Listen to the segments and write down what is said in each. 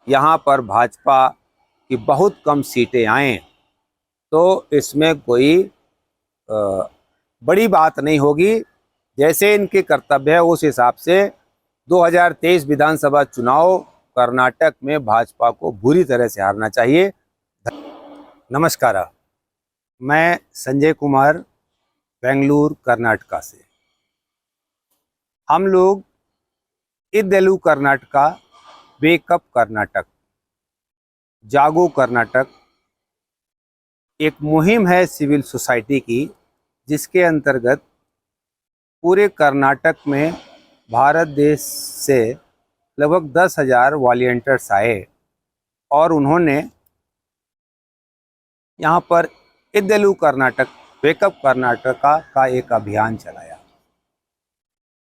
यहाँ पर भाजपा की बहुत कम सीटें आएं तो इसमें कोई बड़ी बात नहीं होगी। जैसे इनके कर्तव्य है उस हिसाब से 2023 विधानसभा चुनाव कर्नाटक में भाजपा को बुरी तरह से हारना चाहिए। नमस्कार, मैं संजय कुमार बेंगलुरु कर्नाटका से। हम लोग इद्देलू कर्नाटका, वेकअप कर्नाटक, जागो कर्नाटक एक मुहिम है सिविल सोसाइटी की, जिसके अंतर्गत पूरे कर्नाटक में भारत देश से लगभग 10,000 वॉलंटियर्स आए और उन्होंने यहाँ पर इद्देलू कर्नाटक, वेकअप कर्नाटका का एक अभियान चलाया।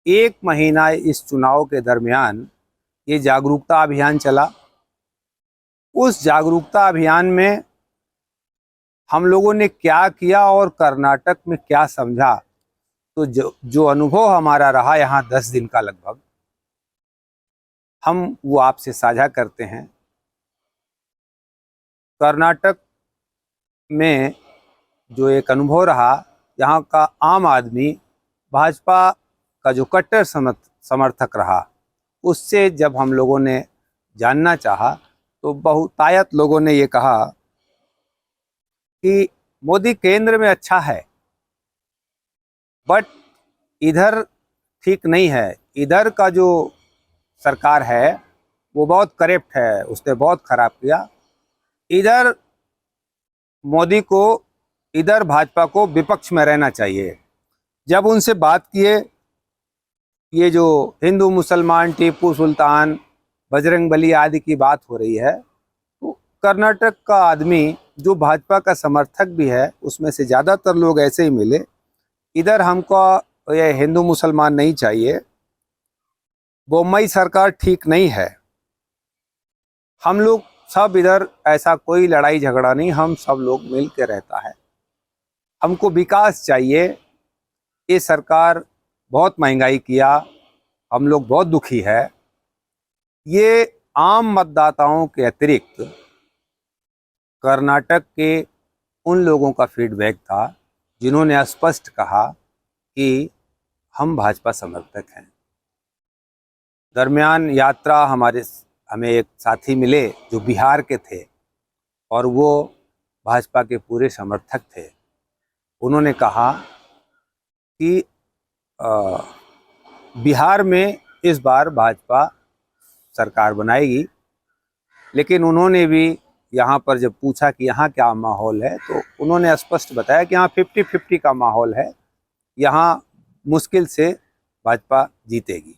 एक महीना इस चुनाव के दरमियान ये जागरूकता अभियान चला। उस जागरूकता अभियान में हम लोगों ने क्या किया और कर्नाटक में क्या समझा, तो जो अनुभव हमारा रहा यहाँ 10 दिन का लगभग, हम वो आपसे साझा करते हैं। कर्नाटक में जो एक अनुभव रहा, यहाँ का आम आदमी भाजपा का जो कट्टर समर्थक रहा, उससे जब हम लोगों ने जानना चाहा तो बहुतायत लोगों ने ये कहा कि मोदी केंद्र में अच्छा है बट इधर ठीक नहीं है, इधर का जो सरकार है वो बहुत करप्ट है, उसने बहुत खराब किया। इधर मोदी को, इधर भाजपा को विपक्ष में रहना चाहिए। जब उनसे बात किए, ये जो हिंदू मुसलमान, टीपू सुल्तान, बजरंगबली आदि की बात हो रही है, तो कर्नाटक का आदमी जो भाजपा का समर्थक भी है, उसमें से ज़्यादातर लोग ऐसे ही मिले। इधर हमको ये हिंदू मुसलमान नहीं चाहिए, बोम्मई सरकार ठीक नहीं है, हम लोग सब इधर ऐसा कोई लड़ाई झगड़ा नहीं, हम सब लोग मिल के रहता है, हमको विकास चाहिए। ये सरकार बहुत महंगाई किया, हम लोग बहुत दुखी है। ये आम मतदाताओं के अतिरिक्त कर्नाटक के उन लोगों का फीडबैक था जिन्होंने स्पष्ट कहा कि हम भाजपा समर्थक हैं। दरमियान यात्रा हमें एक साथी मिले जो बिहार के थे और वो भाजपा के पूरे समर्थक थे। उन्होंने कहा कि बिहार में इस बार भाजपा सरकार बनाएगी, लेकिन उन्होंने भी यहाँ पर जब पूछा कि यहाँ क्या माहौल है, तो उन्होंने स्पष्ट बताया कि यहाँ 50-50 का माहौल है, यहाँ मुश्किल से भाजपा जीतेगी।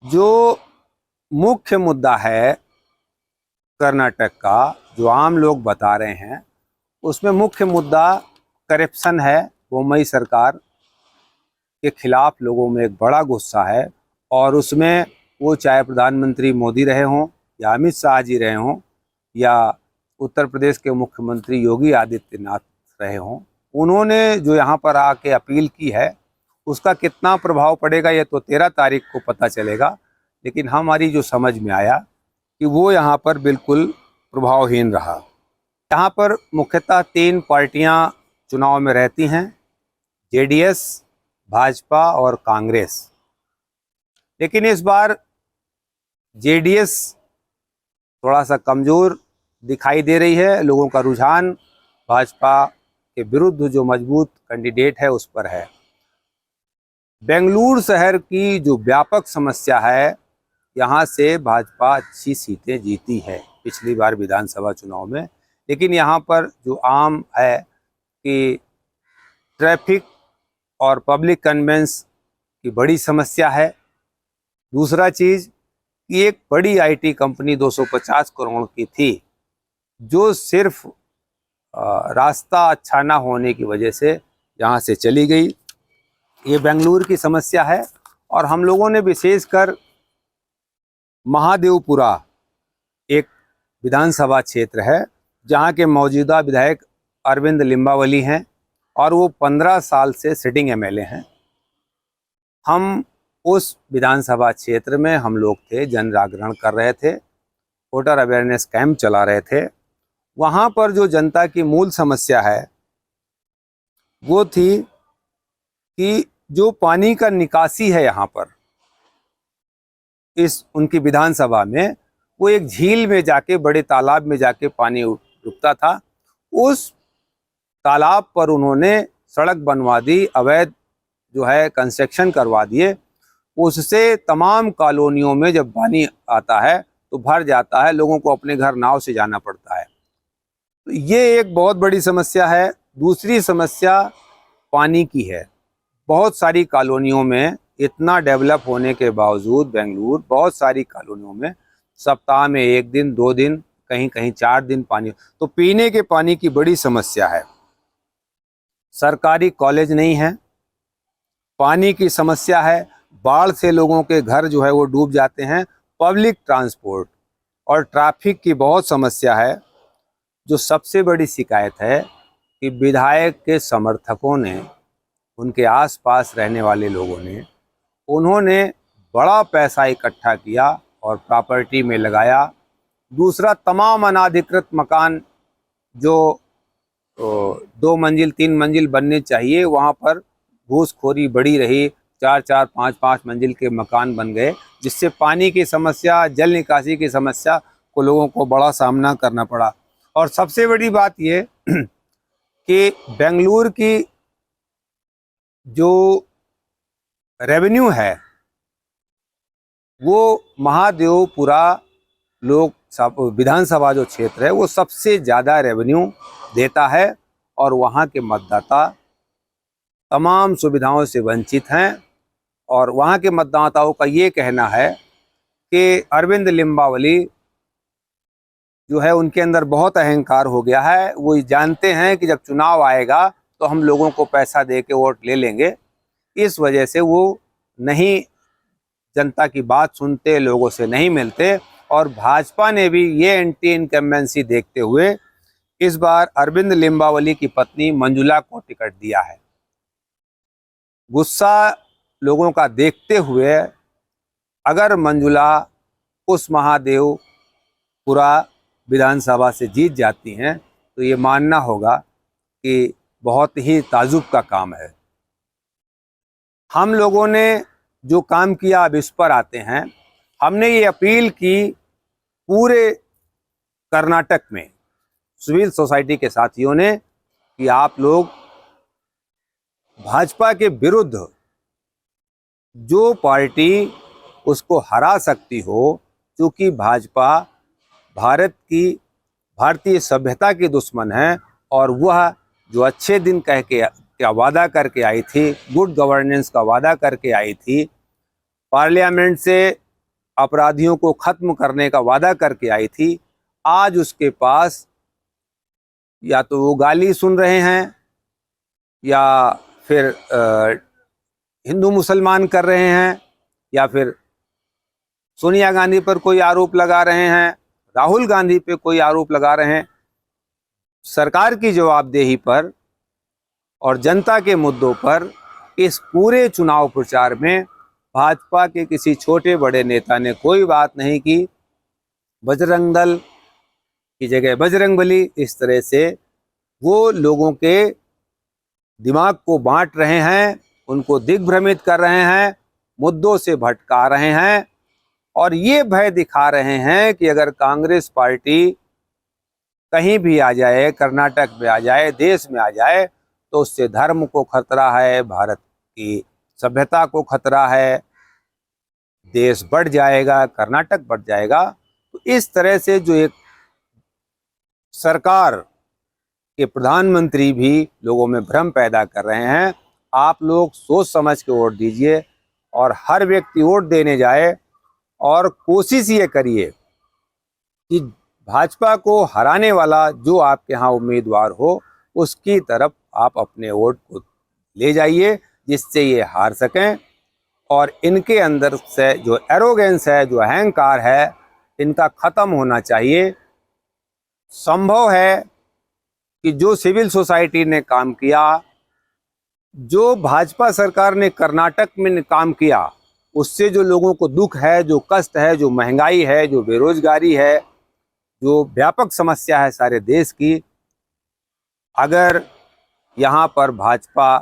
जो मुख्य मुद्दा है कर्नाटक का, जो आम लोग बता रहे हैं, उसमें मुख्य मुद्दा करप्शन है। बोम्मई सरकार के खिलाफ लोगों में एक बड़ा गुस्सा है और उसमें वो चाहे प्रधानमंत्री मोदी रहे हों या अमित शाह जी रहे हों या उत्तर प्रदेश के मुख्यमंत्री योगी आदित्यनाथ रहे हों, उन्होंने जो यहाँ पर आके अपील की है, उसका कितना प्रभाव पड़ेगा ये तो 13 तारीख को पता चलेगा। लेकिन हमारी जो समझ में आया कि वो यहाँ पर बिल्कुल प्रभावहीन रहा। यहाँ पर मुख्यतः 3 पार्टियाँ चुनाव में रहती हैं, जेडीएस, भाजपा और कांग्रेस। लेकिन इस बार जेडीएस थोड़ा सा कमज़ोर दिखाई दे रही है, लोगों का रुझान भाजपा के विरुद्ध जो मजबूत कैंडिडेट है उस पर है। बेंगलुरु शहर की जो व्यापक समस्या है, यहाँ से भाजपा अच्छी सीटें जीती है पिछली बार विधानसभा चुनाव में, लेकिन यहाँ पर जो आम है कि ट्रैफिक और पब्लिक कन्वेंस की बड़ी समस्या है। दूसरा चीज़ कि एक बड़ी आईटी कंपनी 250 करोड़ की थी, जो सिर्फ रास्ता अच्छा ना होने की वजह से यहाँ से चली गई। ये बेंगलुरु की समस्या है। और हम लोगों ने विशेषकर महादेवपुरा एक विधानसभा क्षेत्र है जहाँ के मौजूदा विधायक अरविंद लिम्बावली हैं और वो 15 साल से सिटिंग एमएलए हैं। हम उस विधानसभा क्षेत्र में हम लोग थे, जन जागरण कर रहे थे, वोटर अवेयरनेस कैंप चला रहे थे। वहाँ पर जो जनता की मूल समस्या है वो थी कि जो पानी का निकासी है यहाँ पर इस उनकी विधानसभा में, वो एक झील में जाके, बड़े तालाब में जाके पानी रुकता था। उस तालाब पर उन्होंने सड़क बनवा दी, अवैध जो है कंस्ट्रक्शन करवा दिए। उससे तमाम कॉलोनियों में जब पानी आता है तो भर जाता है, लोगों को अपने घर नाव से जाना पड़ता है। तो ये एक बहुत बड़ी समस्या है। दूसरी समस्या पानी की है। बहुत सारी कॉलोनियों में, इतना डेवलप होने के बावजूद बेंगलुरु, बहुत सारी कॉलोनियों में सप्ताह में 1 दिन 2 दिन, कहीं कहीं 4 दिन पानी, तो पीने के पानी की बड़ी समस्या है। सरकारी कॉलेज नहीं है, पानी की समस्या है, बाढ़ से लोगों के घर जो है वो डूब जाते हैं, पब्लिक ट्रांसपोर्ट और ट्रैफिक की बहुत समस्या है। जो सबसे बड़ी शिकायत है कि विधायक के समर्थकों ने, उनके आसपास रहने वाले लोगों ने, उन्होंने बड़ा पैसा इकट्ठा किया और प्रॉपर्टी में लगाया। दूसरा, तमाम अनाधिकृत मकान जो 2 मंजिल 3 मंजिल बनने चाहिए, वहाँ पर घूसखोरी बढ़ी रही, 4-4 5-5 मंजिल के मकान बन गए, जिससे पानी की समस्या, जल निकासी की समस्या को लोगों को बड़ा सामना करना पड़ा। और सबसे बड़ी बात ये कि बेंगलुरु की जो रेवेन्यू है वो महादेवपुरा विधानसभा जो क्षेत्र है वो सबसे ज़्यादा रेवेन्यू देता है, और वहाँ के मतदाता तमाम सुविधाओं से वंचित हैं। और वहाँ के मतदाताओं का ये कहना है कि अरविंद लिम्बावली जो है, उनके अंदर बहुत अहंकार हो गया है। वो जानते हैं कि जब चुनाव आएगा तो हम लोगों को पैसा दे के वोट ले लेंगे। इस वजह से वो नहीं जनता की बात सुनते, लोगों से नहीं मिलते। और भाजपा ने भी ये एंटी इनकम्बेंसी देखते हुए इस बार अरविंद लिम्बावली की पत्नी मंजुला को टिकट दिया है। गुस्सा लोगों का देखते हुए अगर मंजुला उस महादेवपुरा विधानसभा से जीत जाती हैं तो ये मानना होगा कि बहुत ही ताजुब का काम है। हम लोगों ने जो काम किया, अब इस पर आते हैं। हमने ये अपील की पूरे कर्नाटक में सिविल सोसाइटी के साथियों ने कि आप लोग भाजपा के विरुद्ध जो पार्टी उसको हरा सकती हो, क्योंकि भाजपा भारतीय सभ्यता की दुश्मन है, और वह जो अच्छे दिन कह के क्या वादा करके आई थी, गुड गवर्नेंस का वादा करके आई थी, पार्लियामेंट से अपराधियों को खत्म करने का वादा करके आई थी, आज उसके पास या तो वो गाली सुन रहे हैं या फिर हिंदू मुसलमान कर रहे हैं, या फिर सोनिया गांधी पर कोई आरोप लगा रहे हैं, राहुल गांधी पे कोई आरोप लगा रहे हैं। सरकार की जवाबदेही पर और जनता के मुद्दों पर इस पूरे चुनाव प्रचार में भाजपा के किसी छोटे बड़े नेता ने कोई बात नहीं की। बजरंग दल की जगह बजरंगबली, इस तरह से वो लोगों के दिमाग को बांट रहे हैं, उनको दिग्भ्रमित कर रहे हैं, मुद्दों से भटका रहे हैं, और ये भय दिखा रहे हैं कि अगर कांग्रेस पार्टी कहीं भी आ जाए, कर्नाटक में आ जाए, देश में आ जाए, तो उससे धर्म को खतरा है, भारत की सभ्यता को खतरा है, देश बढ़ जाएगा, कर्नाटक बढ़ जाएगा। तो इस तरह से जो एक सरकार के प्रधानमंत्री भी लोगों में भ्रम पैदा कर रहे हैं। आप लोग सोच समझ के वोट दीजिए, और हर व्यक्ति वोट देने जाए और कोशिश ये करिए कि भाजपा को हराने वाला जो आपके यहाँ उम्मीदवार हो उसकी तरफ आप अपने वोट को ले जाइए, जिससे ये हार सकें। और इनके अंदर से जो एरोगेंस है, जो अहंकार है, इनका ख़त्म होना चाहिए। संभव है कि जो सिविल सोसाइटी ने काम किया, जो भाजपा सरकार ने कर्नाटक में काम किया, उससे जो लोगों को दुख है, जो कष्ट है, जो महंगाई है, जो बेरोजगारी है, जो व्यापक समस्या है सारे देश की, अगर यहाँ पर भाजपा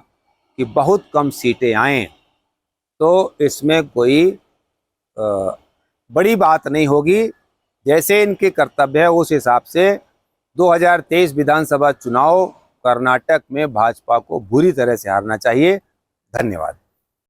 की बहुत कम सीटें आएँ तो इसमें कोई बड़ी बात नहीं होगी। जैसे इनके कर्तव्य है उस हिसाब से 2023 विधानसभा चुनाव कर्नाटक में भाजपा को बुरी तरह से हारना चाहिए। धन्यवाद।